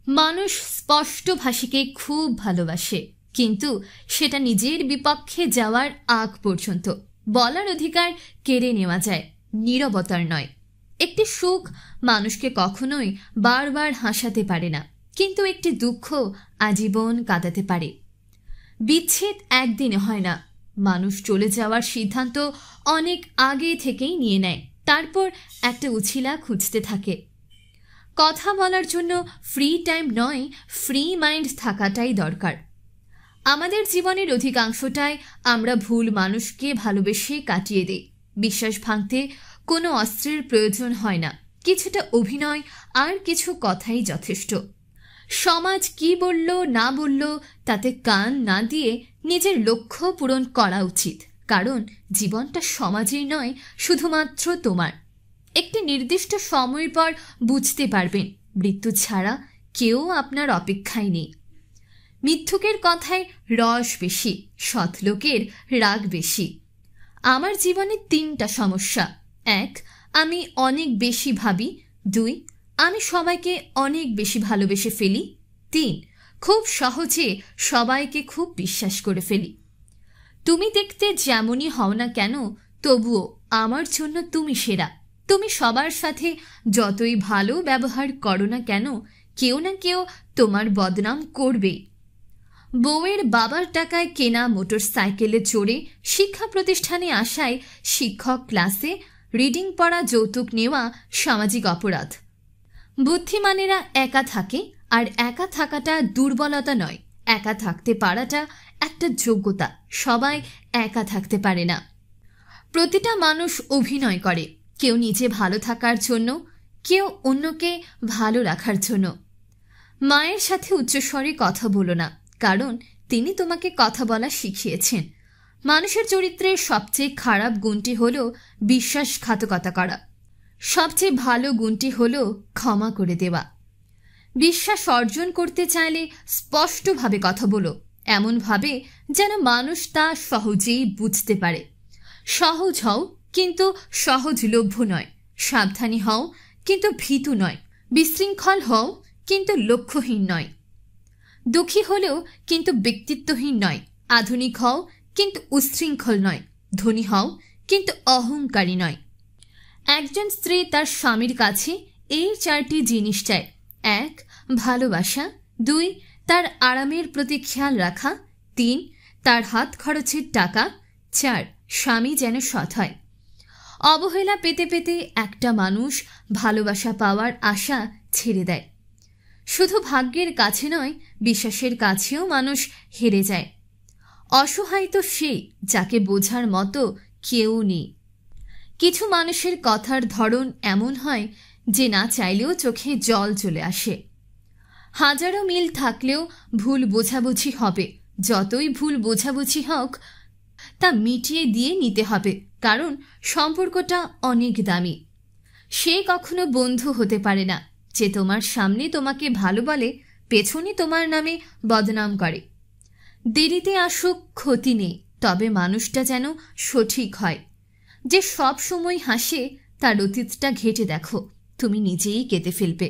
মানুষ স্পষ্টভাষীকে খুব ভালোবাসে, কিন্তু সেটা নিজের বিপক্ষে যাওয়ার আগ পর্যন্ত বলার অধিকার কেড়ে নেওয়া যায়, নীরবতার নয়। একটি সুখ মানুষকে কখনোই বারবার হাসাতে পারে না, কিন্তু একটি দুঃখ আজীবন কাঁদাতে পারে। বিচ্ছেদ একদিনে হয় না। মানুষ চলে যাওয়ার সিদ্ধান্ত অনেক আগে থেকেই নিয়ে নেয়, তারপর একটা উছিলা খুঁজতে থাকে। কথা বলার জন্য ফ্রি টাইম নয়, ফ্রি মাইন্ড থাকাটাই দরকার। আমাদের জীবনের অধিকাংশটাই আমরা ভুল মানুষকে ভালোবেসে কাটিয়ে দিই। বিশ্বাস ভাঙতে কোনো অস্ত্রের প্রয়োজন হয় না, কিছুটা অভিনয় আর কিছু কথাই যথেষ্ট। সমাজ কি বলল না বলল তাতে কান না দিয়ে নিজের লক্ষ্য পূরণ করা উচিত, কারণ জীবনটা সমাজের নয়, শুধুমাত্র তোমার। একটি নির্দিষ্ট সময়ের পর বুঝতে পারবেন মৃত্যু ছাড়া কেউ আপনার অপেক্ষায় নেই। মিথ্যুকের কথায় রস বেশি, সৎ লোকের রাগ বেশি। আমার জীবনে 3টা সমস্যা। 1, আমি অনেক বেশি ভাবি। 2, আমি সবাইকে অনেক বেশি ভালোবেসে ফেলি। 3, খুব সহজে সবাইকে খুব বিশ্বাস করে ফেলি। তুমি দেখতে যেমনই হও না কেন, তবুও আমার জন্য তুমি সেরা। তুমি সবার সাথে যতই ভালো ব্যবহার করো না কেন, কেউ না কেউ তোমার বদনাম করবেই। বউয়ের বাবার টাকায় কেনা মোটর সাইকেলে চড়ে শিক্ষা প্রতিষ্ঠানে আসায় শিক্ষক ক্লাসে রিডিং পড়া যৌতুক নেওয়া সামাজিক অপরাধ। বুদ্ধিমানেরা একা থাকে, আর একা থাকাটা দুর্বলতা নয়, একা থাকতে পারাটা একটা যোগ্যতা। সবাই একা থাকতে পারে না। প্রতিটা মানুষ অভিনয় করে, কেউ নিজে ভালো থাকার জন্য, কেউ অন্যকে ভালো রাখার জন্য। মায়ের সাথে উচ্চস্বরে কথা বলো না, কারণ তিনি তোমাকে কথা বলা শিখিয়েছেন। মানুষের চরিত্রের সবচেয়ে খারাপ গুণটি হল বিশ্বাসঘাতকতা করা, সবচেয়ে ভালো গুণটি হল ক্ষমা করে দেওয়া। বিশ্বাস অর্জন করতে চাইলে স্পষ্টভাবে কথা বলো, এমনভাবে যেন মানুষ তা সহজেই বুঝতে পারে। সহজ হও, কিন্তু সহজলভ্য নয়। সাবধানী হও, কিন্তু ভীতু নয়। বিশৃঙ্খল হও, কিন্তু লক্ষ্যহীন নয়। দুঃখী হলেও কিন্তু ব্যক্তিত্বহীন নয়। আধুনিক হও, কিন্তু উচ্ছৃঙ্খল নয়। ধনী হও, কিন্তু অহংকারী নয়। একজন স্ত্রী তার স্বামীর কাছে এই 4টি জিনিস চায়। 1, ভালোবাসা। 2, তার আরামের প্রতি খেয়াল রাখা। 3, তার হাত খরচের টাকা। 4, স্বামী যেন সৎ হয়। অবহেলা পেতে পেতে একটা মানুষ ভালোবাসা পাওয়ার আশা ছেড়ে দেয়। শুধু ভাগ্যের কাছে নয়, বিশ্বাসের কাছেও মানুষ হেরে যায়। অসহায় তো সে যাকে বোঝার মতো কেউ নেই। কিছু মানুষের কথার ধরন এমন হয় যে না চাইলেও চোখে জল চলে আসে। হাজারো মিল থাকলেও ভুল বোঝাবুঝি হবে। যতই ভুল বোঝাবুঝি হোক, তা মিটিয়ে দিয়ে নিতে হবে, কারণ সম্পর্কটা অনেক দামি। সে কখনো বন্ধু হতে পারে না যে তোমার সামনে তোমাকে ভালো বলে, পেছনে তোমার নামে বদনাম করে। দেরিতে আসুক ক্ষতি নেই, তবে মানুষটা যেন সঠিক হয়। যে সব সময় হাসে, তার অতীতটা ঘেঁটে দেখো, তুমি নিজেই কেঁদে ফেলবে।